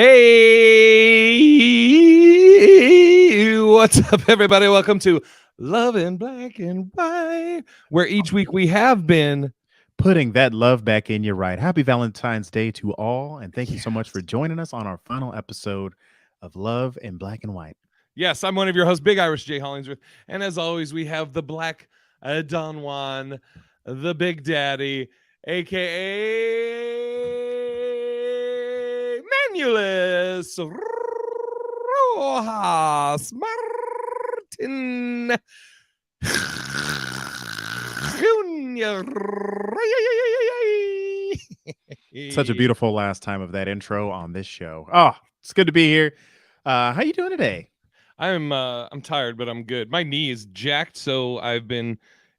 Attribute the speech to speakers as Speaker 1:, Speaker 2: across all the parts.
Speaker 1: Hey, what's up, everybody? Welcome to Love in Black and White, where each week we have been
Speaker 2: putting that love back in. You're right. Happy Valentine's Day to all. And thank you so much for joining us on our final episode of Love in Black and White.
Speaker 1: Yes, I'm one of your hosts, Big Irish J. Hollingsworth. And as always, we have the Black Don Juan, the Big Daddy, a.k.a. Manulus Rojas Martin Jr.
Speaker 2: Such a beautiful last time of that intro on this show. Oh, it's good to be here. How you doing today?
Speaker 1: I'm tired, but I'm good. My knee is jacked, so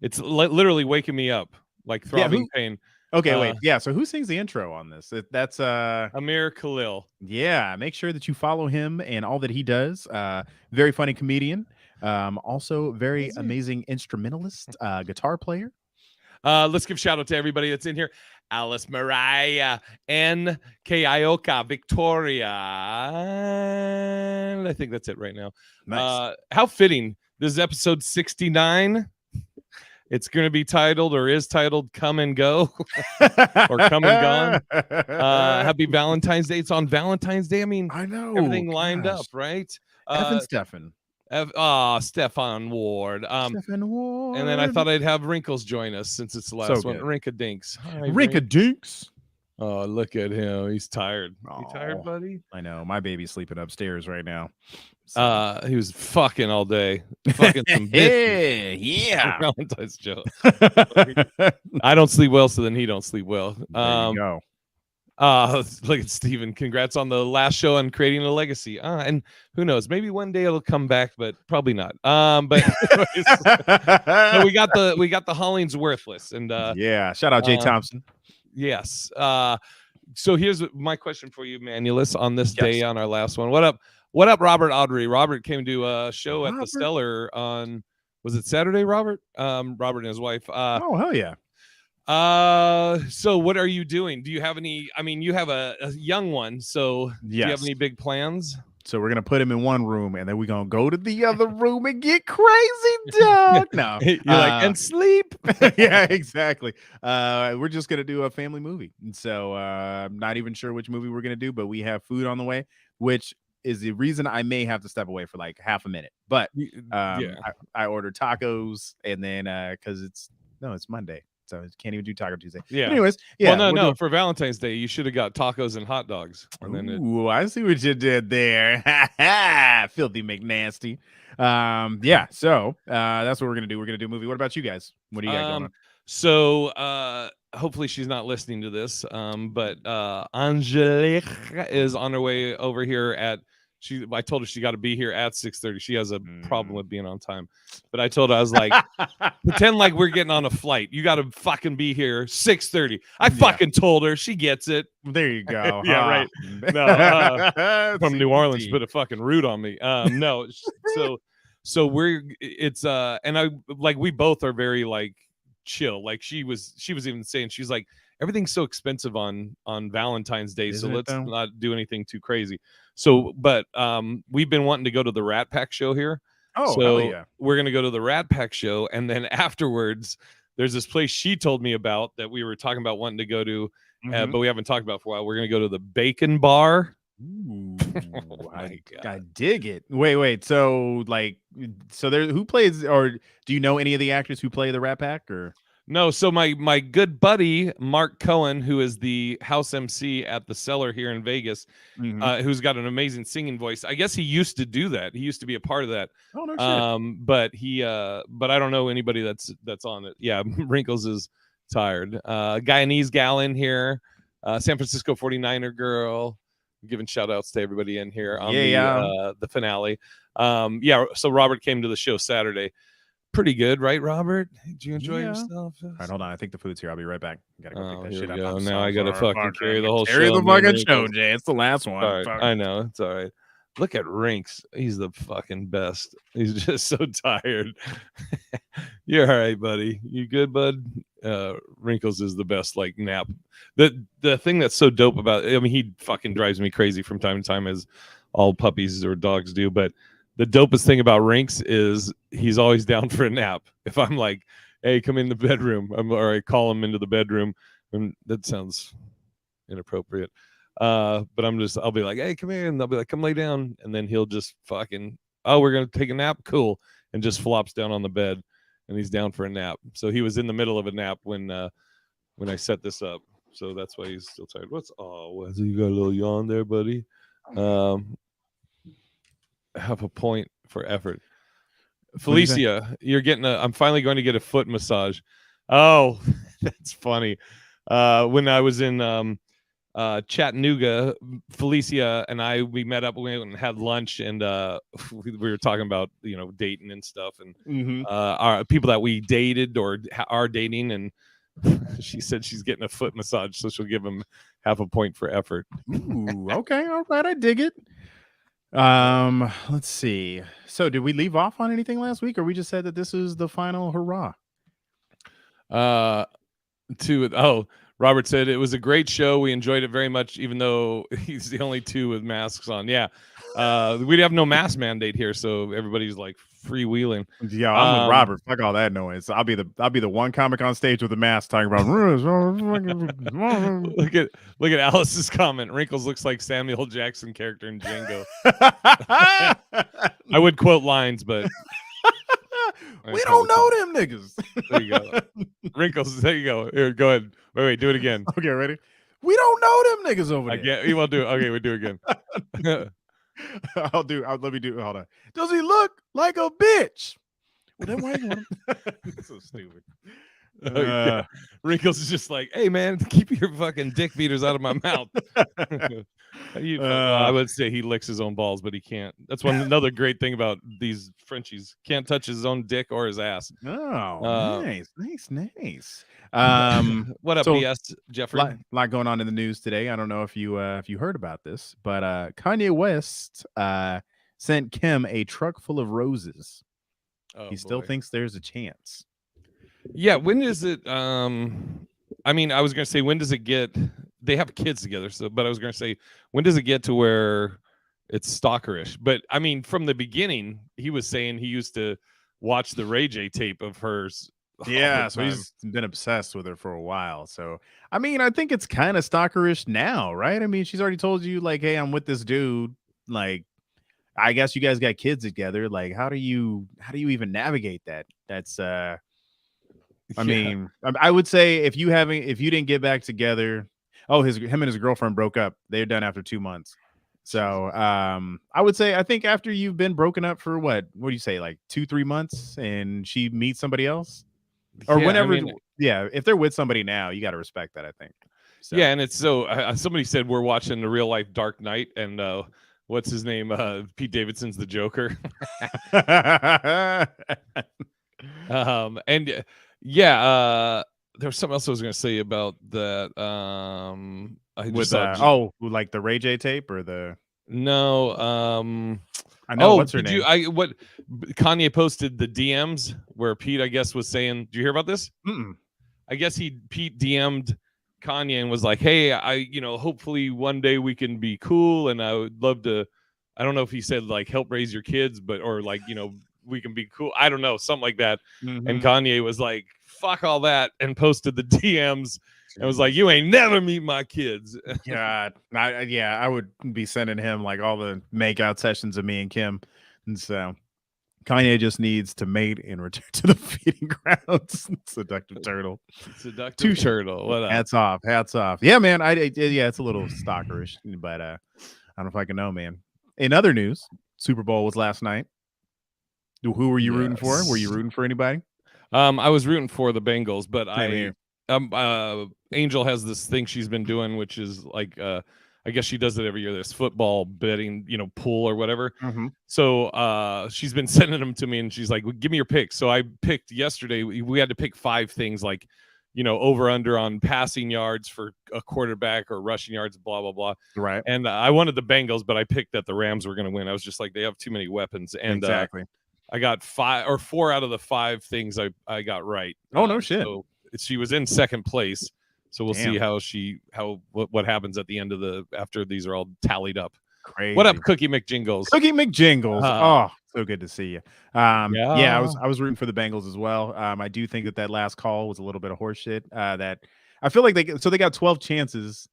Speaker 1: it's literally waking me up, like throbbing pain.
Speaker 2: Okay, wait. Yeah, so who sings the intro on this? That's
Speaker 1: Amir Khalil.
Speaker 2: Yeah, make sure that you follow him and all that he does. Very funny comedian. Also very amazing instrumentalist, guitar player.
Speaker 1: Let's give shout out to everybody that's in here. Alice Mariah, N. Kioka, Victoria. I think that's it right now.
Speaker 2: Nice.
Speaker 1: How fitting. This is episode 69. It's going to be titled, or is titled, Come and Go, or Come and Gone. Happy Valentine's Day. It's on Valentine's Day. I mean,
Speaker 2: I know.
Speaker 1: Everything lined up, right?
Speaker 2: Stefan.
Speaker 1: Stefan Ward.
Speaker 2: Stefan Ward.
Speaker 1: And then I thought I'd have Wrinkles join us since it's the last one. Rinka Dinks.
Speaker 2: Rinka Dinks.
Speaker 1: Oh, look at him. He's tired. You tired, buddy?
Speaker 2: I know. My baby's sleeping upstairs right now.
Speaker 1: So. He was fucking all day. Fucking some bitches.
Speaker 2: Yeah.
Speaker 1: Valentine's joke. I don't sleep well, so then he don't sleep well.
Speaker 2: There you go.
Speaker 1: Look at Steven. Congrats on the last show and creating a legacy. And who knows? Maybe one day it'll come back, but probably not. But anyways, so we got the Hollings Worthless, and
Speaker 2: yeah, shout out Jay Thompson.
Speaker 1: Yes. So here's my question for you, Manulus, on this day, on our last one. What up, Robert Audrey? Robert came to a show at the Stellar on, was it Saturday, Robert? Robert and his wife.
Speaker 2: Oh, hell yeah.
Speaker 1: So what are you doing? Do you have any? I mean, you have a young one, so do you have any big plans?
Speaker 2: So we're gonna put him in one room, and then we're gonna go to the other room and get crazy, dog. No,
Speaker 1: you're like, and sleep.
Speaker 2: Yeah, exactly. We're just gonna do a family movie, and so I'm not even sure which movie we're gonna do, but we have food on the way, which is the reason I may have to step away for like half a minute. But I ordered tacos, and then because it's Monday. So I can't even do Taco Tuesday.
Speaker 1: Yeah.
Speaker 2: But anyways, yeah.
Speaker 1: Well, no. For Valentine's Day, you should have got tacos and hot dogs. And
Speaker 2: Ooh, I see what you did there. Filthy McNasty. Yeah. So that's what we're gonna do. We're gonna do a movie. What about you guys? What do you got going on?
Speaker 1: So hopefully she's not listening to this. But Angelique is on her way over here at. I told her she got to be here at 6:30. She has a problem with being on time. But I told her, I was like, pretend like we're getting on a flight. You got to fucking be here 6:30. I fucking told her. She gets it.
Speaker 2: There you go.
Speaker 1: Yeah, right. No, from New Orleans, put a fucking root on me. No. So it's and I like, we both are very like chill. Like she was even saying, she's like, everything's so expensive on Valentine's Day, so let's not do anything too crazy. So, but we've been wanting to go to the Rat Pack show here.
Speaker 2: Oh,
Speaker 1: so
Speaker 2: hell yeah.
Speaker 1: We're gonna go to the Rat Pack show, and then afterwards, there's this place she told me about that we were talking about wanting to go to, but we haven't talked about for a while. We're gonna go to the Bacon Bar.
Speaker 2: Ooh, I dig it. Wait. So there, who plays, or do you know any of the actors who play the Rat Pack, or?
Speaker 1: No, so my good buddy Mark Cohen, who is the house MC at the Cellar here in Vegas, who's got an amazing singing voice. I guess he used to do that. He used to be a part of that.
Speaker 2: Oh no shit.
Speaker 1: But I don't know anybody that's on it. Yeah, Wrinkles is tired. Guyanese gal in here, San Francisco 49er girl. Giving shout outs to everybody in here on the finale. So Robert came to the show Saturday. Pretty good, right, Robert? Did you enjoy yourself?
Speaker 2: All right, hold on. I think the food's here. I'll be right back. Gotta go pick that shit
Speaker 1: up.
Speaker 2: up.
Speaker 1: Now I gotta fucking carry the whole show.
Speaker 2: Carry the fucking show, Jay. It's the last one.
Speaker 1: Right. I know. It's all right. Look at Rinks. He's the fucking best. He's just so tired. You're all right, buddy. You good, bud? Wrinkles is the best like nap. The thing that's so dope about it, I mean, he fucking drives me crazy from time to time, as all puppies or dogs do. But the dopest thing about Rinks is he's always down for a nap. If I'm like, hey, come in the bedroom, or I call him into the bedroom, and that sounds inappropriate. But I'll be like, hey, come here, and they'll be like, come lay down, and then he'll just fucking, oh, we're gonna take a nap, cool, and just flops down on the bed, and he's down for a nap. So he was in the middle of a nap when I set this up. So that's why he's still tired. Wesley, you got a little yawn there, buddy. Have a point for effort. Felicia, you're getting I'm finally going to get a foot massage. Oh, that's funny. When I was in Chattanooga, Felicia and we met up, we went and had lunch, and we were talking about dating and stuff, and our people that we dated or are dating, and she said she's getting a foot massage, so she'll give him half a point for effort.
Speaker 2: Ooh, okay, all right, I dig it. Let's see. So did we leave off on anything last week, or we just said that this is the final hurrah?
Speaker 1: Robert said it was a great show. We enjoyed it very much, even though he's the only two with masks on. Yeah. We'd have no mask mandate here, so everybody's like freewheeling.
Speaker 2: Yeah, I'm with Robert. Fuck all that noise. I'll be the one comic on stage with a mask talking about.
Speaker 1: look at Alice's comment. Wrinkles looks like Samuel Jackson character in Django. I would quote lines, but
Speaker 2: we don't know them niggas.
Speaker 1: There you go. Wrinkles, there you go. Here, go ahead. Wait, do it again.
Speaker 2: Okay, ready? We don't know them niggas over there.
Speaker 1: We will do it. Okay, we'll do it again.
Speaker 2: Let me do it. Hold on. Does he look like a bitch? Well, then why you want him? So stupid.
Speaker 1: Yeah. Wrinkles is just like, hey man, keep your fucking dick beaters out of my mouth. I would say he licks his own balls, but he can't. That's another great thing about these Frenchies. Can't touch his own dick or his ass.
Speaker 2: Oh, nice.
Speaker 1: What up, BS Jeffrey?
Speaker 2: Lot going on in the news today. I don't know if you heard about this, but Kanye West sent Kim a truck full of roses. He still thinks there's a chance.
Speaker 1: Yeah, when is it? I mean, I was gonna say, when does it get? They have kids together, but I was gonna say, when does it get to where it's stalkerish? But I mean, from the beginning, he was saying he used to watch the Ray J tape of hers.
Speaker 2: Yeah, so he's been obsessed with her for a while. So I mean, I think it's kind of stalkerish now, right? I mean, she's already told you, like, hey, I'm with this dude. Like, I guess you guys got kids together. Like, how do you even navigate that? That's I mean, I would say if you didn't get back together, him and his girlfriend broke up. They're done after 2 months. So I would say, I think after you've been broken up for what do you say, like 2-3 months, and she meets somebody else, or whenever, if they're with somebody now, you got to respect that, I think. So.
Speaker 1: Yeah, and it's so somebody said we're watching the real life Dark Knight, and what's his name? Pete Davidson's the Joker. And yeah, there was something else I was going to say about that.
Speaker 2: Like the Ray J tape or the
Speaker 1: no.
Speaker 2: I know what's her name.
Speaker 1: Kanye posted the DMs where Pete, I guess, was saying. Do you hear about this?
Speaker 2: Mm-mm.
Speaker 1: I guess Pete DM'd Kanye and was like, "Hey, hopefully one day we can be cool, and I would love to." I don't know if he said like help raise your kids, or like we can be cool. I don't know, something like that. Mm-hmm. And Kanye was like, fuck all that, and posted the DMs and was like, you ain't never meet my kids.
Speaker 2: God, I would be sending him like all the make-out sessions of me and Kim. And so Kanye just needs to mate and return to the feeding grounds. Seductive turtle.
Speaker 1: Turtle. What up?
Speaker 2: Hats off. Yeah, man. It's a little stalkerish, but I don't know if I can know, man. In other news, Super Bowl was last night. Who were you rooting for? Were you rooting for anybody?
Speaker 1: I was rooting for the Bengals, but Angel has this thing she's been doing, which is like I guess she does it every year. This football betting, pool or whatever.
Speaker 2: Mm-hmm.
Speaker 1: So she's been sending them to me, and she's like, well, "Give me your picks." So I picked yesterday. We had to pick 5 things, like over under on passing yards for a quarterback or rushing yards, blah blah blah.
Speaker 2: Right.
Speaker 1: And I wanted the Bengals, but I picked that the Rams were going to win. I was just like, they have too many weapons, and
Speaker 2: exactly.
Speaker 1: I got 4 out of the 5 things I got right.
Speaker 2: Oh, no shit.
Speaker 1: So she was in second place. So we'll see
Speaker 2: Damn.
Speaker 1: what happens at the end of after these are all tallied up.
Speaker 2: Crazy.
Speaker 1: What up, Cookie McJingles?
Speaker 2: Cookie McJingles. Oh, so good to see you. Yeah, I was rooting for the Bengals as well. I do think that last call was a little bit of horseshit. That I feel like they got 12 chances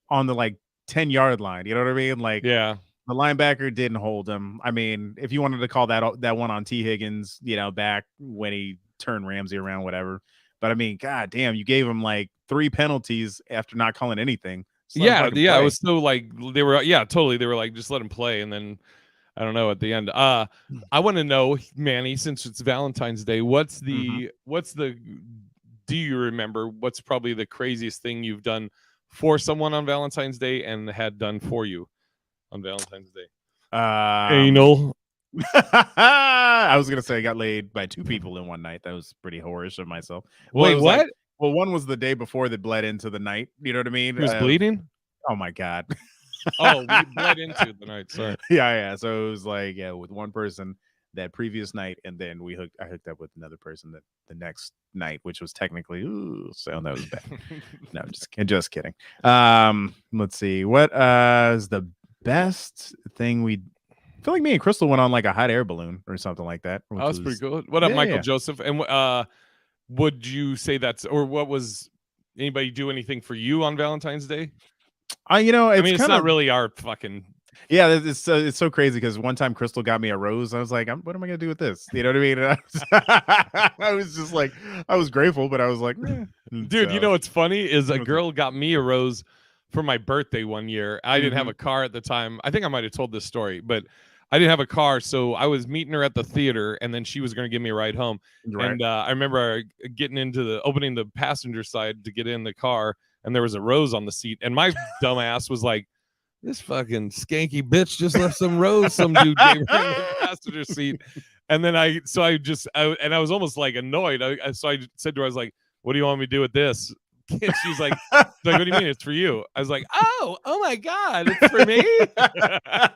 Speaker 2: on the like 10-yard line. You know what I mean? Like,
Speaker 1: yeah,
Speaker 2: the linebacker didn't hold him. I mean, if you wanted to call that one on T. Higgins, back when he turned Ramsey around, whatever. But I mean, god damn, you gave him like 3 penalties after not calling anything.
Speaker 1: Yeah. It was so like they were, totally. They were like, just let him play, and then I don't know at the end. I want to know, Manny, since it's Valentine's Day, what's the do you remember what's probably the craziest thing you've done for someone on Valentine's Day and had done for you on Valentine's Day? Anal.
Speaker 2: I was gonna say I got laid by 2 people in one night. That was pretty whorish of myself.
Speaker 1: Wait, what?
Speaker 2: Like, well, one was the day before that bled into the night. You know what I mean?
Speaker 1: He was bleeding?
Speaker 2: Oh my god.
Speaker 1: Oh, we bled into the night. Sorry.
Speaker 2: Yeah. So it was like, with one person that previous night, and then I hooked up with another person that the next night, which was technically so that was bad. No, just kidding. Let's see. What is the best thing I feel like me and Crystal went on like a hot air balloon or something like that.
Speaker 1: Oh, that's pretty good. What up, Michael Joseph? And would you say what was anybody do anything for you on Valentine's Day? It's not really our fucking.
Speaker 2: Yeah, it's so crazy because one time Crystal got me a rose. I was like, what am I gonna do with this? You know what I mean? I was just like, I was grateful, but I was like,
Speaker 1: dude, you know what's funny is a girl got me a rose for my birthday one year. I didn't have a car at the time. I think I might have told this story, but I didn't have a car, so I was meeting her at the theater, and then she was going to give me a ride home. Right. And I remember getting opening the passenger side to get in the car, and there was a rose on the seat, and my dumb ass was like, this fucking skanky bitch just left some rose some dude gave her in the passenger seat. And then I was almost like annoyed. So I said to her, I was like, what do you want me to do with this? And she's like, what do you mean? It's for you. I was like, oh my God, it's for me.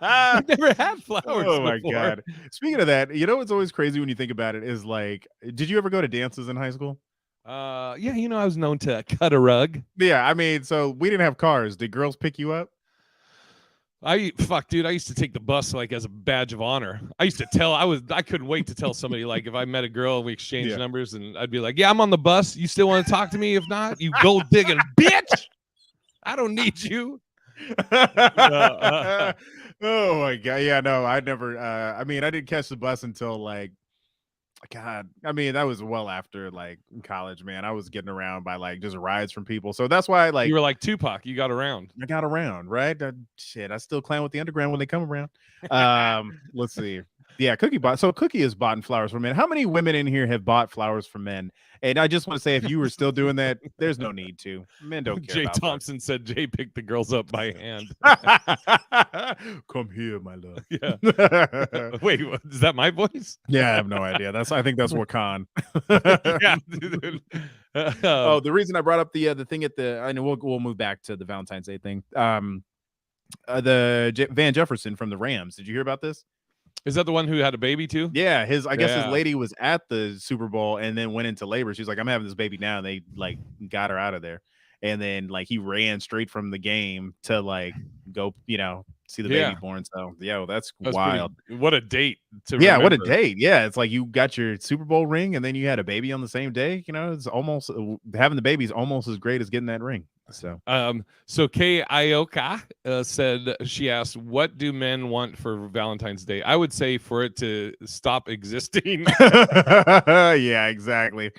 Speaker 1: I've never had flowers.
Speaker 2: Oh my
Speaker 1: before.
Speaker 2: God. Speaking of that, what's always crazy when you think about it is like, did you ever go to dances in high school?
Speaker 1: Yeah, I was known to cut a rug.
Speaker 2: Yeah, I mean, so we didn't have cars. Did girls pick you up?
Speaker 1: Dude, I used to take the bus like as a badge of honor. I used to tell I couldn't wait to tell somebody, like, if I met a girl and we exchanged numbers, and I'd be like, yeah, I'm on the bus. You still want to talk to me? If not, you gold digging bitch. I don't need you.
Speaker 2: Oh my God. Yeah, no, I never I didn't catch the bus until like, God, that was well after like college, man. I was getting around by like just rides from people. So that's why
Speaker 1: you were like Tupac, you got around.
Speaker 2: I got around, right? I still clown with the underground when they come around. Let's see. Yeah, Cookie has bought flowers for men. How many women in here have bought flowers for men? And I just want to say, if you were still doing that, there's no need to. Men don't care.
Speaker 1: Jay Thompson said Jay picked the girls up by hand.
Speaker 2: Come here, my love.
Speaker 1: Yeah. Wait, is that my voice?
Speaker 2: Yeah, I have no idea. I think that's Wakan.
Speaker 1: Yeah, dude.
Speaker 2: The reason I brought up the thing I know we'll move back to the Valentine's Day thing. The Van Jefferson from the Rams. Did you hear about this?
Speaker 1: Is that the one who had a baby too?
Speaker 2: Yeah, I guess his lady was at the Super Bowl and then went into labor. She's like, I'm having this baby now. And they like got her out of there. And then like he ran straight from the game to like go, see the baby born. So that's wild.
Speaker 1: What a date to
Speaker 2: remember. What a date. Yeah, it's like you got your Super Bowl ring and then you had a baby on the same day. It's almost having the baby is almost as great as getting that ring.
Speaker 1: So Kay Ioka said, she asked, what do men want for Valentine's Day? I would say for it to stop existing.
Speaker 2: Yeah, exactly.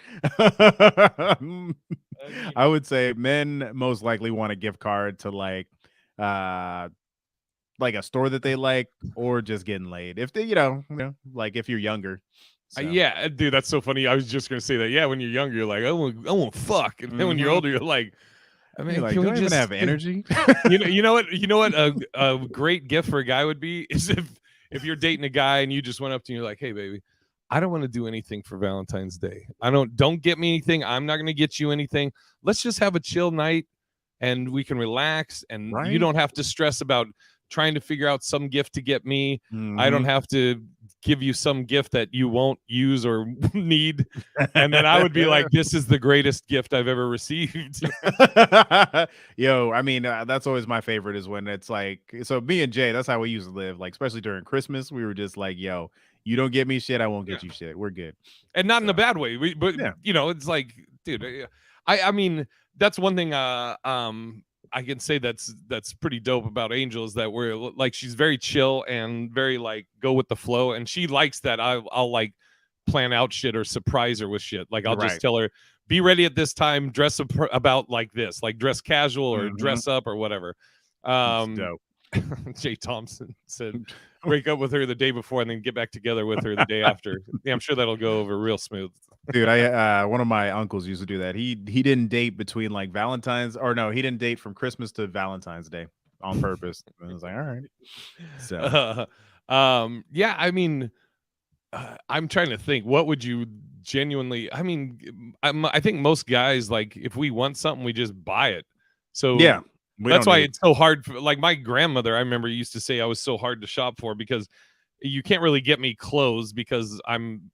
Speaker 2: I would say men most likely want a gift card to like a store that they like, or just getting laid. If they, like if you're younger. So.
Speaker 1: Yeah, dude, that's so funny. I was just gonna say that. Yeah, when you're younger, you're like, I won't fuck, and then when you're older, you're like,
Speaker 2: like, can we just have energy?
Speaker 1: You know what? A great gift for a guy would be is if you're dating a guy and you just went up to him, you're like, hey, baby, I don't want to do anything for Valentine's Day. Don't get me anything. I'm not going to get you anything. Let's just have a chill night and we can relax, and you don't have to stress about trying to figure out some gift to get me. I don't have to give you some gift that you won't use or need, and then I would be like, this is the greatest gift I've ever received.
Speaker 2: Yo, I mean, that's always my favorite is when it's like, so me and Jay, that's how we used to live. Like, especially during Christmas, we were just like, yo, you don't get me shit, I won't get you shit. We're good.
Speaker 1: And not in a bad way. But
Speaker 2: Yeah.
Speaker 1: it's like, dude, I mean, that's one thing I can say that's pretty dope about Angel is that we're like, she's very chill and very like go with the flow, and she likes that I'll like plan out shit or surprise her with shit. Like I'll just tell her, be ready at this time, dress about like this, like dress casual or dress up or whatever. Jay Thompson said break up with her the day before and then get back together with her the day after. Yeah, I'm sure that'll go over real smooth.
Speaker 2: Dude, one of my uncles used to do that. He didn't date between like Valentine's, or no, he didn't date from Christmas to Valentine's Day on purpose. I was like, all right. So
Speaker 1: yeah, I mean, I'm trying to think, what would you genuinely, I mean, I think most guys, like if we want something, we just buy it. So
Speaker 2: yeah,
Speaker 1: that's why it's so hard for, like my grandmother, I remember used to say I was so hard to shop for because you can't really get me clothes because I'm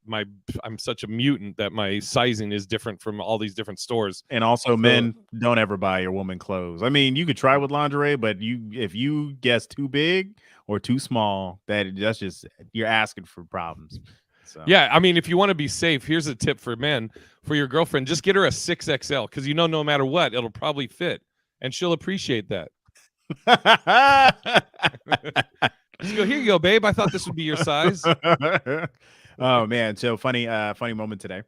Speaker 1: such a mutant that my sizing is different from all these different stores.
Speaker 2: And also, men, don't ever buy your woman clothes. I mean, you could try with lingerie, but if you guess too big or too small, that's just, you're asking for problems. So.
Speaker 1: Yeah, I mean, if you want to be safe, here's a tip for men. For your girlfriend, just get her a 6XL because no matter what, it'll probably fit, and she'll appreciate that. Just go, here you go, babe. I thought this would be your size.
Speaker 2: Oh man, so funny moment today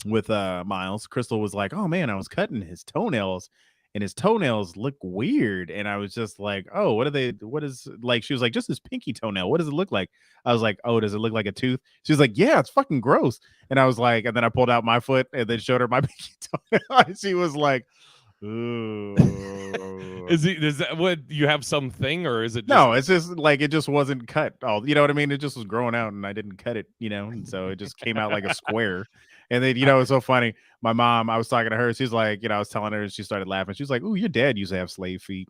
Speaker 2: with Miles. Crystal was like, oh man, I was cutting his toenails and his toenails look weird. And I was just like, oh, what is like, she was like, just his pinky toenail. What does it look like? I was like, oh, does it look like a tooth? She was like, yeah, it's fucking gross. And I was like, and then I pulled out my foot and then showed her my pinky toenail. And she was like, ooh.
Speaker 1: Is that what you have something, or is it just...
Speaker 2: No, it's just like it just wasn't cut all, you know what I mean? It just was growing out and I didn't cut it, and so it just came out like a square. And then it's so funny. My mom, I was talking to her, she's like, I was telling her, and she started laughing. She was like, "Ooh, your dad used to have slave feet."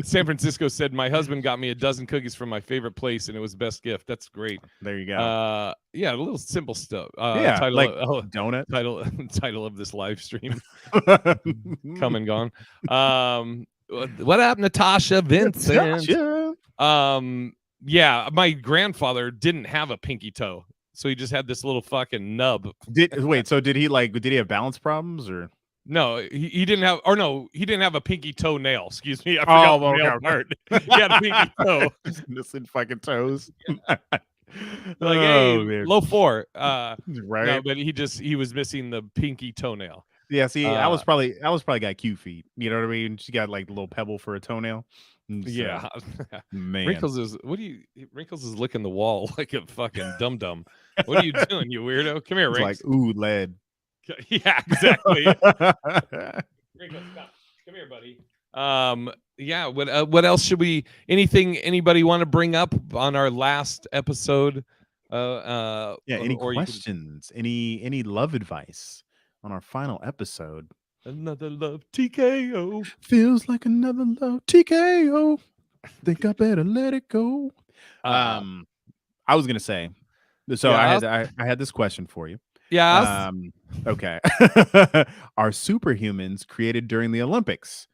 Speaker 1: San Francisco said my husband got me a dozen cookies from my favorite place and it was best gift. That's great.
Speaker 2: There you go.
Speaker 1: Yeah, a little simple stuff.
Speaker 2: Yeah, like donut.
Speaker 1: Title of this live stream. Come and gone. What up, Natasha Vincent? Yeah, my grandfather didn't have a pinky toe, so he just had this little fucking nub.
Speaker 2: So did he have balance problems or?
Speaker 1: No, he didn't have, or no, he didn't have a pinky toenail. Excuse me. I forgot the nail part. He had a pinky toe.
Speaker 2: Missing fucking toes.
Speaker 1: Yeah. Like, hey,
Speaker 2: man.
Speaker 1: low 4.
Speaker 2: Right.
Speaker 1: No, but he was missing the pinky toenail.
Speaker 2: Yeah, see, I was probably got cute feet. You know what I mean? She got like a little pebble for a toenail. So,
Speaker 1: yeah.
Speaker 2: Man.
Speaker 1: Wrinkles is licking the wall like a fucking dum-dum. What are you doing, you weirdo? Come here, Wrinkles.
Speaker 2: Like, ooh, lead.
Speaker 1: Yeah, exactly. Wrinkles, stop. Come here, buddy. Yeah, what else should we, anybody want to bring up on our last episode?
Speaker 2: Any questions? Any love advice on our final episode?
Speaker 1: Another love TKO.
Speaker 2: Feels like another love TKO. Think I better let it go. I was gonna say, so I had this question for you.
Speaker 1: Yeah.
Speaker 2: Okay. Are superhumans created during the Olympics?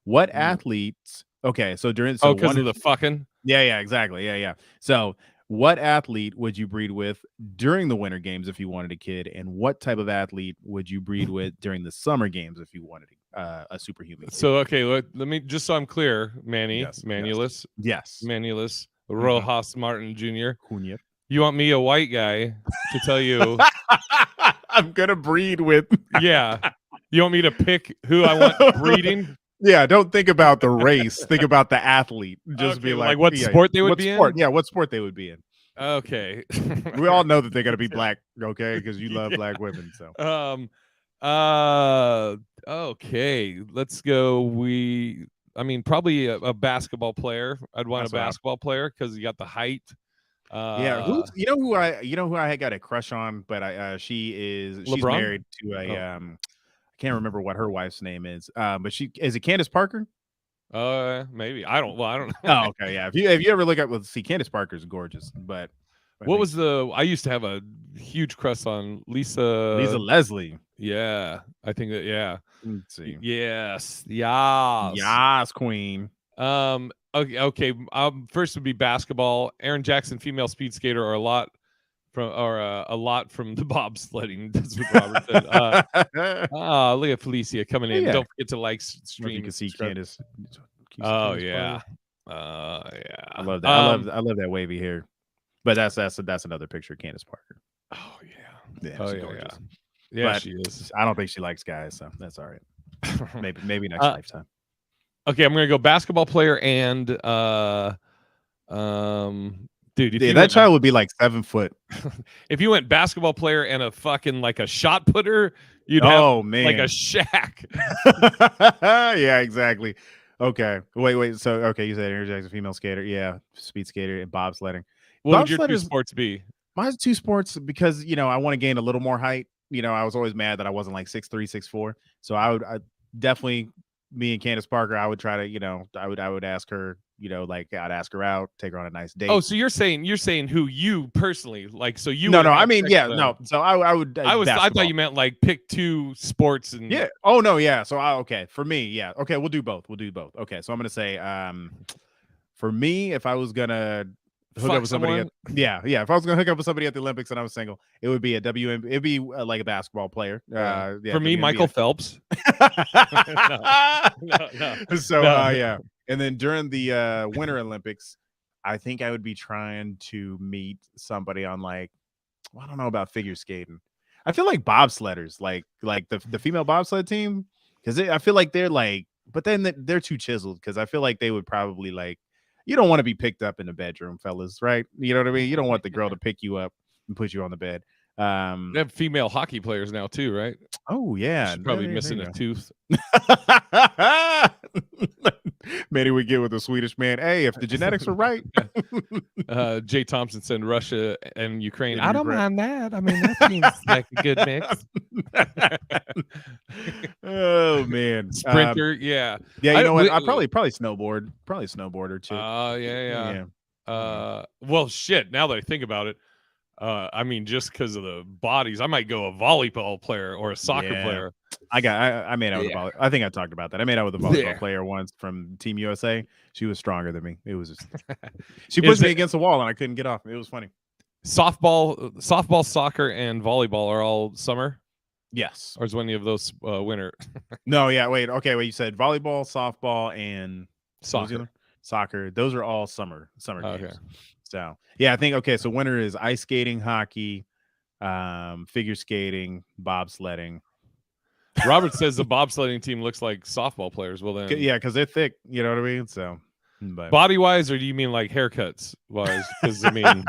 Speaker 2: What athletes? Okay, so because
Speaker 1: of the fucking.
Speaker 2: Yeah, exactly. Yeah. So, what athlete would you breed with during the Winter Games if you wanted a kid, and what type of athlete would you breed with during the Summer Games if you wanted a superhuman kid?
Speaker 1: So, okay, let me, just so I'm clear, Manny, Manulus, Manulus, Rojas Martin Jr. You want me, a white guy, to tell you
Speaker 2: I'm gonna breed with?
Speaker 1: Yeah, you want me to pick who I want breeding?
Speaker 2: Yeah, don't think about the race. Think about the athlete. Just be like
Speaker 1: what sport they would be in?
Speaker 2: Yeah, what sport they would be in.
Speaker 1: Okay.
Speaker 2: We all know that they're gonna be black, okay? Because you love black women. So
Speaker 1: okay. Let's go. Probably a basketball player. I'd want a basketball player because you got the height.
Speaker 2: Yeah, you know who I had got a crush on, but she's married to a I can't remember what her wife's name is. But is it Candace Parker?
Speaker 1: Maybe I don't. Well, I don't know.
Speaker 2: Oh, okay, yeah. If you ever look up, see, Candace Parker's gorgeous, but
Speaker 1: What was I used to have a huge crush on
Speaker 2: Lisa
Speaker 1: Lisa.
Speaker 2: Leslie?
Speaker 1: Yeah, I think that. Yeah.
Speaker 2: Let's see.
Speaker 1: Yes.
Speaker 2: Yas, queen.
Speaker 1: Okay. First would be basketball. Aaron Jackson, female speed skater, or a lot from the bobsledding. That's what Robert said. Look at Felicia coming in.
Speaker 2: Yeah.
Speaker 1: Don't forget to like,
Speaker 2: If
Speaker 1: stream,
Speaker 2: you can see Candace.
Speaker 1: Oh yeah.
Speaker 2: Yeah. I love that. I love that wavy hair. But that's another picture of Candace Parker.
Speaker 1: Oh yeah.
Speaker 2: Yeah.
Speaker 1: Oh
Speaker 2: she's
Speaker 1: yeah.
Speaker 2: gorgeous.
Speaker 1: Yeah,
Speaker 2: but
Speaker 1: she is.
Speaker 2: I don't think she likes guys, so that's all right. Maybe next lifetime.
Speaker 1: Okay, I'm gonna go basketball player and dude, if
Speaker 2: that child would be like 7 foot.
Speaker 1: If you went basketball player and a fucking like a shot putter, you'd have like a shack.
Speaker 2: Yeah, exactly. Okay. Wait. So okay, you said Aaron Jackson, female skater. Yeah, speed skater and bobsledding.
Speaker 1: What would your two sports be?
Speaker 2: Mine's 2 sports because I want to gain a little more height. I was always mad that I wasn't like 6'3", 6'4". So I definitely, me and Candace Parker, I would try to, I would ask her, like I'd ask her out, take her on a nice date.
Speaker 1: Oh, so you're saying who you personally like? So you?
Speaker 2: No. I mean, yeah, no. So I would.
Speaker 1: I thought you meant like pick 2 sports and.
Speaker 2: Yeah. Oh no. Yeah. So okay. For me, yeah. Okay. We'll do both. Okay. So I'm gonna say, for me, if I was gonna hook up with somebody, if I was gonna hook up with somebody at the Olympics and I was single, it would be it'd be like a basketball player.
Speaker 1: For me, Michael Phelps. No.
Speaker 2: So yeah. And then during the Winter Olympics, I think I would be trying to meet somebody on I don't know about figure skating. I feel like bobsledders, like the female bobsled team, because I feel like they're but then they're too chiseled because I feel like they would probably you don't want to be picked up in the bedroom, fellas, right? You know what I mean? You don't want the girl to pick you up and put you on the bed.
Speaker 1: They have female hockey players now too, right?
Speaker 2: Oh yeah,
Speaker 1: she's probably missing a tooth.
Speaker 2: Manny would get with a Swedish man. Hey, if the genetics are right.
Speaker 1: Jay Thompson said Russia and Ukraine. I don't mind that. I mean, that seems like a good mix.
Speaker 2: Oh man,
Speaker 1: sprinter. Yeah.
Speaker 2: You know what? I probably snowboard. Probably snowboarder too.
Speaker 1: Yeah. Well, shit. Now that I think about it, I mean, just because of the bodies, I might go a volleyball player or a soccer player.
Speaker 2: I made out with a volleyball. I think I talked about that. I made out with a volleyball player once from Team USA. She was stronger than me. It was just she pushed me against the wall and I couldn't get off. It was funny.
Speaker 1: Softball, soccer, and volleyball are all summer.
Speaker 2: Yes.
Speaker 1: Or is one of those winter?
Speaker 2: No, yeah. Wait. You said volleyball, softball, and
Speaker 1: soccer.
Speaker 2: Those are all summer games.
Speaker 1: Okay.
Speaker 2: So yeah, I think so winter is ice skating, hockey, figure skating, bobsledding.
Speaker 1: Robert says the bobsledding team looks like softball players. Well then,
Speaker 2: yeah, because they're thick. You know what I mean? So, but
Speaker 1: body wise, or do you mean like haircuts wise? Because I mean,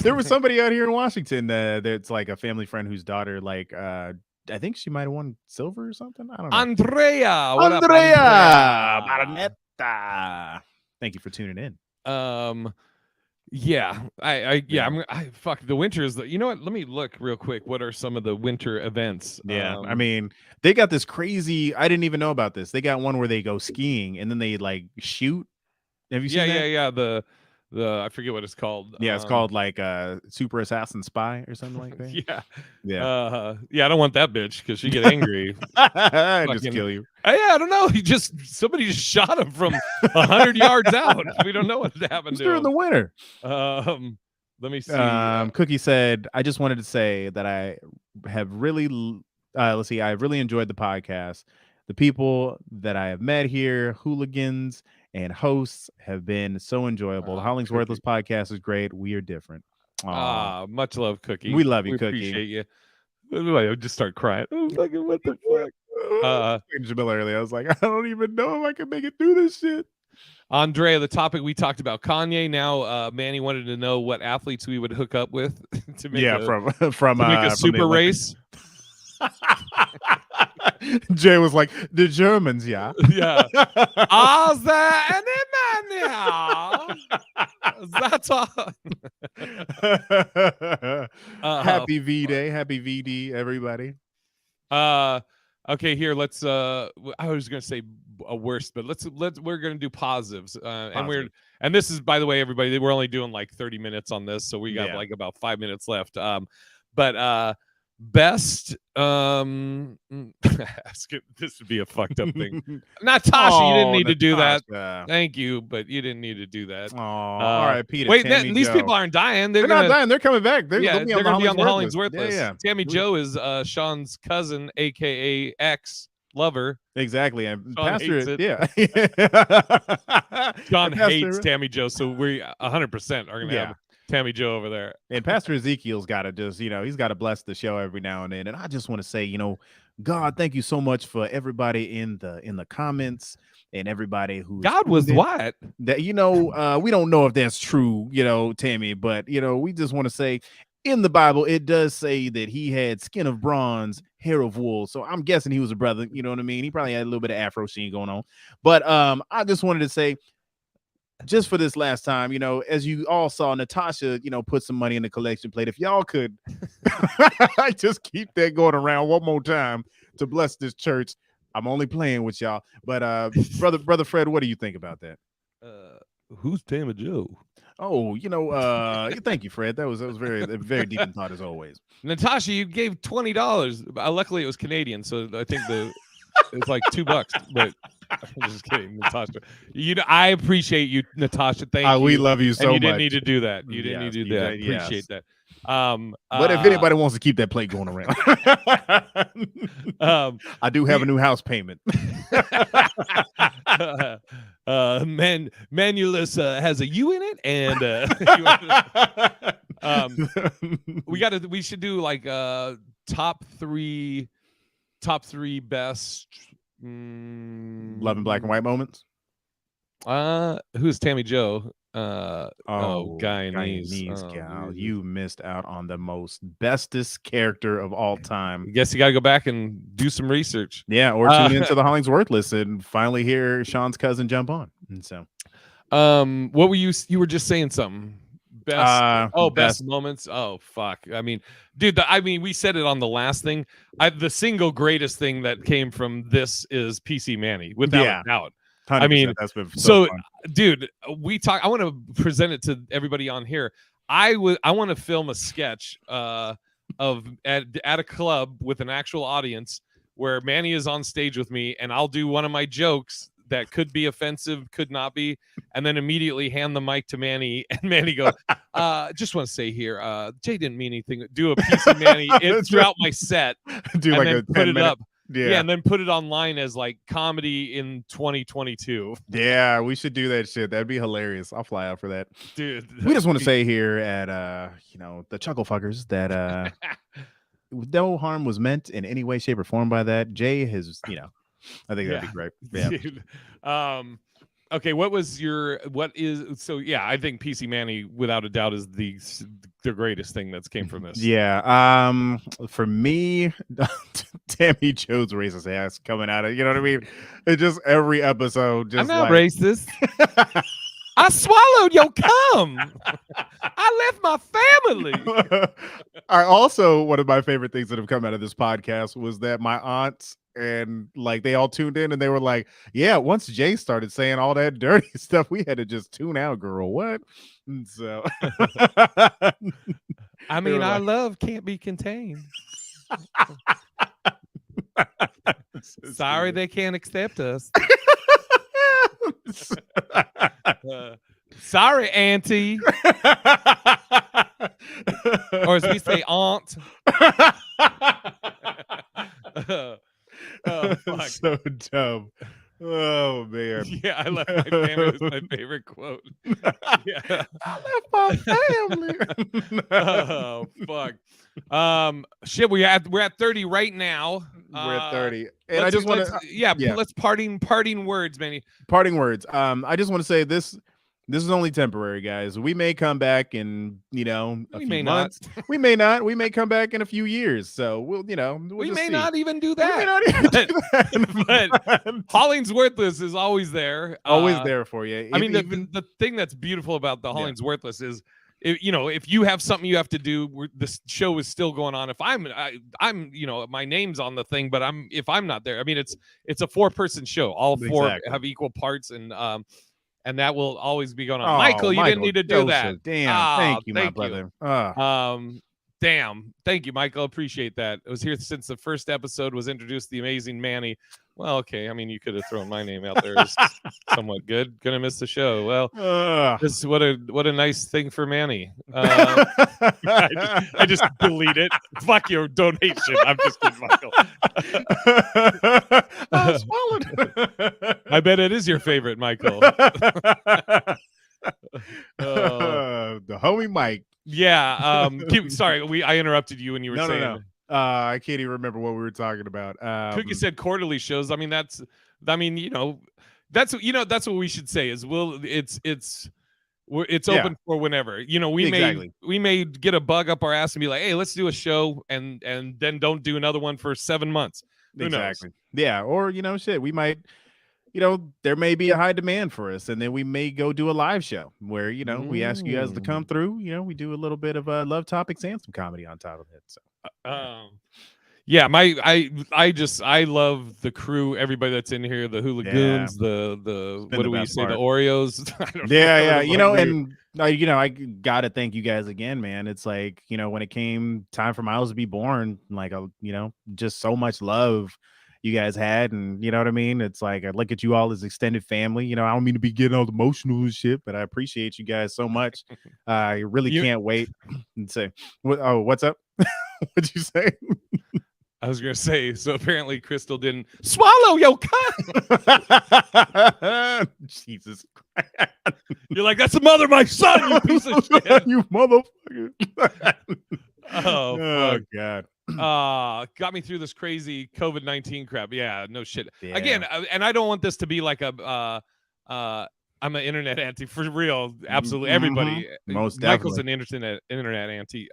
Speaker 2: there was somebody out here in Washington that's like a family friend whose daughter, I think she might have won silver or something. I don't know.
Speaker 1: Andrea.
Speaker 2: What up, Andrea? Maranetta. Thank you for tuning in.
Speaker 1: Yeah, fuck the winter is you know what? Let me look real quick. What are some of the winter events?
Speaker 2: Yeah, I mean, they got this crazy. I didn't even know about this. They got one where they go skiing and then they shoot. Have you seen that?
Speaker 1: Yeah. The I forget what it's called.
Speaker 2: Yeah, it's called Super Assassin Spy or something like that.
Speaker 1: Yeah. I don't want that bitch because she get angry.
Speaker 2: Just kill you.
Speaker 1: I don't know. Somebody just shot him from 100 yards out. We don't know what happened to him
Speaker 2: during the winter.
Speaker 1: Let me see.
Speaker 2: Cookie said, I just wanted to say that I have really I've really enjoyed the podcast. The people that I have met here, hooligans and hosts, have been so enjoyable. The Hollings Worthless podcast is great. We are different.
Speaker 1: Much love, Cookie.
Speaker 2: We love you, Cookie.
Speaker 1: Appreciate you. I would just start crying. Oh, fucking what the fuck?
Speaker 2: Jamil earlier, I was like, I don't even know if I can make it through this shit.
Speaker 1: Andrea, the topic we talked about Kanye. Now, Manny wanted to know what athletes we would hook up with to make a super race.
Speaker 2: Jay was like, the Germans, yeah.
Speaker 1: Yeah. Are there any man now? That's all.
Speaker 2: Happy V-Day. Happy VD, everybody.
Speaker 1: Okay, here, let's I was gonna say a worst, but we're gonna do positives. And this is, by the way, everybody, we're only doing like 30 minutes on this, so we got like about 5 minutes left. But best this would be a fucked up thing. Natasha, you didn't need to do that. Thank you, but you didn't need to do that.
Speaker 2: All right, Peter.
Speaker 1: Wait, these people aren't dying. They're
Speaker 2: not dying. They're coming back. They're
Speaker 1: gonna be on the Hollings Worthless.
Speaker 2: Yeah.
Speaker 1: Tammy Joe is Sean's cousin, aka ex lover.
Speaker 2: Exactly. And
Speaker 1: Sean
Speaker 2: Pastor,
Speaker 1: hates it.
Speaker 2: Yeah.
Speaker 1: Sean hates Tammy Joe, so we 100% are gonna have Tammy Joe over there.
Speaker 2: And Pastor Ezekiel's got to just, he's got to bless the show every now and then. And I just want to say, God, thank you so much for everybody in the comments and everybody who
Speaker 1: God was what?
Speaker 2: That we don't know if that's true, Tammy, but we just want to say in the Bible it does say that he had skin of bronze, hair of wool. So I'm guessing he was a brother, you know what I mean? He probably had a little bit of Afro sheen going on. But I just wanted to say, just for this last time, as you all saw, Natasha, put some money in the collection plate. If y'all could just keep that going around one more time to bless this church. I'm only playing with y'all. But brother Fred, what do you think about that?
Speaker 1: Who's Tammy Joe?
Speaker 2: Oh, thank you, Fred. That was very, very deep in thought as always.
Speaker 1: Natasha, you gave $20. Luckily it was Canadian, so I think it's like $2, but I'm just kidding, Natasha. I appreciate you, Natasha. Thank you.
Speaker 2: We love you so much.
Speaker 1: You didn't need to do that. You didn't need to do that. Appreciate that.
Speaker 2: But if anybody wants to keep that plate going around, I do have a new house payment.
Speaker 1: Manulus has a U in it, and we should do like top three best
Speaker 2: love and black and white moments.
Speaker 1: Who's Tammy Joe? Guyanese
Speaker 2: gal. You missed out on the most bestest character of all time.
Speaker 1: I guess you gotta go back and do some research.
Speaker 2: Yeah, or tune into the Hollings Worthless and finally hear Sean's cousin jump on. And so
Speaker 1: what were you were just saying something? Best moments. Oh fuck. I mean, dude, we said it on the last thing. The single greatest thing that came from this is PC Manny, without a doubt. I mean, that's been so fun. Dude, I want to present it to everybody on here. I want to film a sketch of at a club with an actual audience where Manny is on stage with me, and I'll do one of my jokes that could be offensive, could not be, and then immediately hand the mic to Manny, and Manny goes, just want to say here, Jay didn't mean anything. Do a piece of Manny throughout my set,
Speaker 2: do
Speaker 1: and
Speaker 2: like
Speaker 1: then
Speaker 2: a
Speaker 1: put it
Speaker 2: 10-minute
Speaker 1: up. Yeah, and then put it online as like comedy in 2022.
Speaker 2: Yeah, we should do that shit. That'd be hilarious. I'll fly out for that,
Speaker 1: dude.
Speaker 2: We just want to say here at the Chuckle Fuckers that no harm was meant in any way, shape, or form by that. Jay has, I think that'd be great. Yeah.
Speaker 1: Dude. Okay, I think PC Manny without a doubt is the greatest thing that's came from this.
Speaker 2: Yeah. For me, Tammy Joe's racist ass coming out of, you know what I mean? It's just every episode. Just
Speaker 1: I'm not racist. I swallowed your cum. I left my family.
Speaker 2: Also, one of my favorite things that have come out of this podcast was that my aunts and like they all tuned in and they were like, yeah, once Jay started saying all that dirty stuff, we had to just tune out, girl. What? And so
Speaker 1: I mean, our love can't be contained. Sorry, they can't accept us. Sorry, Auntie. Or as we say, Aunt.
Speaker 2: Oh, fuck. So dumb. Oh man.
Speaker 1: Yeah, I left my family was my favorite quote. Yeah.
Speaker 2: I left my family.
Speaker 1: Oh fuck. Shit, we're at 30 right now.
Speaker 2: We're at 30. And I just want to
Speaker 1: let's parting words, Manny.
Speaker 2: Parting words. I just want to say this is only temporary, guys. We may come back in, a few months. We may not. We may come back in a few years. So we
Speaker 1: may not even do that. But Hollings Worthless is always there.
Speaker 2: Always there for you.
Speaker 1: I mean, the thing that's beautiful about the Hollings Worthless is if you have something you have to do, this show is still going on. If I'm my name's on the thing, but if I'm not there, I mean, it's a 4-person show. All 4 have equal parts, and that will always be going on.
Speaker 2: Oh,
Speaker 1: Michael, you didn't need to do that.
Speaker 2: Damn, thank you, my brother.
Speaker 1: Damn, thank you, Michael. Appreciate that. I was here since the first episode was introduced. The amazing Manny. Well, okay. I mean, you could have thrown my name out there as somewhat good. Gonna miss the show. Well, this what a nice thing for Manny. I just delete it. Fuck your donation. I'm just kidding, Michael. I swallowed. I bet it is your favorite, Michael.
Speaker 2: The homie Mike.
Speaker 1: Yeah. Sorry, I interrupted you when you were saying.
Speaker 2: No. I can't even remember what we were talking about.
Speaker 1: Cookie said quarterly shows. I mean, that's what we should say is it's open for whenever. We may get a bug up our ass and be like, hey, let's do a show, and then don't do another one for 7 months. Who knows?
Speaker 2: Yeah, or shit, we might. There may be a high demand for us, and then we may go do a live show where, we ask you guys to come through. We do a little bit of love topics and some comedy on top of it. So,
Speaker 1: yeah, I love the crew, everybody that's in here, the Hooligoons, the what do we say, the Oreos?
Speaker 2: I gotta thank you guys again, man. It's like, when it came time for Miles to be born, like, just so much love you guys had, and you know what I mean. It's like I look at you all as extended family. I don't mean to be getting all emotional and shit, but I appreciate you guys so much. I really can't wait and say, what's up? What'd you say?
Speaker 1: I was gonna say, so apparently Crystal didn't swallow your cup.
Speaker 2: Jesus
Speaker 1: Christ. You're like, that's the mother of my son, you piece of shit.
Speaker 2: You motherfucker.
Speaker 1: Oh
Speaker 2: God.
Speaker 1: Got me through this crazy COVID-19 crap. Yeah, no shit. Yeah. Again, and I don't want this to be like I'm an internet anti for real. Absolutely, everybody.
Speaker 2: Most
Speaker 1: Michael's
Speaker 2: definitely.
Speaker 1: an internet anti.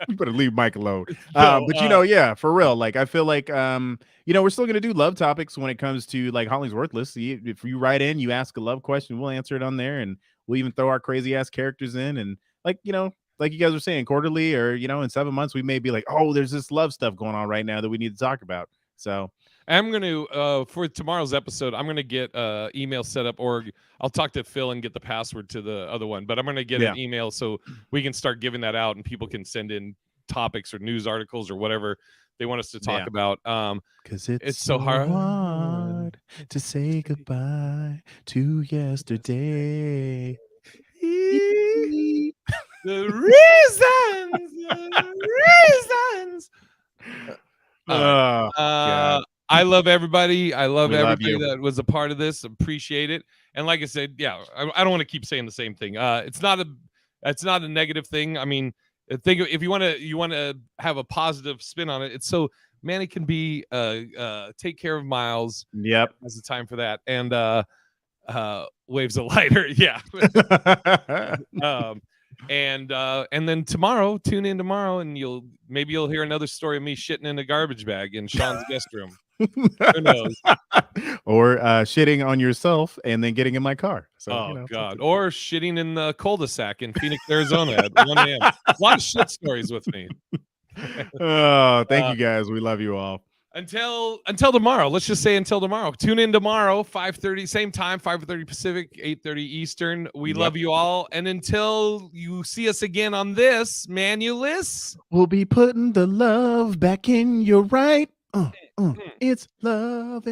Speaker 2: You better leave Mike alone. But for real. Like, I feel like we're still gonna do love topics when it comes to like Hollingsworthless. If you write in, you ask a love question, we'll answer it on there, and we'll even throw our crazy ass characters in, and like you guys were saying, quarterly or in 7 months, we may be like, oh, there's this love stuff going on right now that we need to talk about. So
Speaker 1: I'm going to, for tomorrow's episode, I'm going to get email set up, or I'll talk to Phil and get the password to the other one, but I'm going to get an email so we can start giving that out and people can send in topics or news articles or whatever they want us to talk about.
Speaker 2: Because it's so hard to say goodbye to yesterday.
Speaker 1: The reasons. I love everybody. I love everybody that was a part of this. Appreciate it. And like I said, yeah, I don't want to keep saying the same thing. It's not a negative thing. I mean, think if you want to have a positive spin on it, it's so Manny can be take care of Miles.
Speaker 2: Yep,
Speaker 1: as the time for that, and waves a lighter. Yeah. And then tomorrow, tune in tomorrow, and you'll hear another story of me shitting in a garbage bag in Sean's guest room. Who knows?
Speaker 2: Or shitting on yourself and then getting in my car.
Speaker 1: So, God. Or shitting in the cul-de-sac in Phoenix, Arizona at 1 a.m. A lot of shit stories with me.
Speaker 2: Thank you guys. We love you all.
Speaker 1: Until tomorrow. Let's just say until tomorrow. Tune in tomorrow, 5:30, same time, 5:30 Pacific, 8:30 Eastern. We love you all. And until you see us again on this, Manulus,
Speaker 2: we'll be putting the love back in your right. It's love and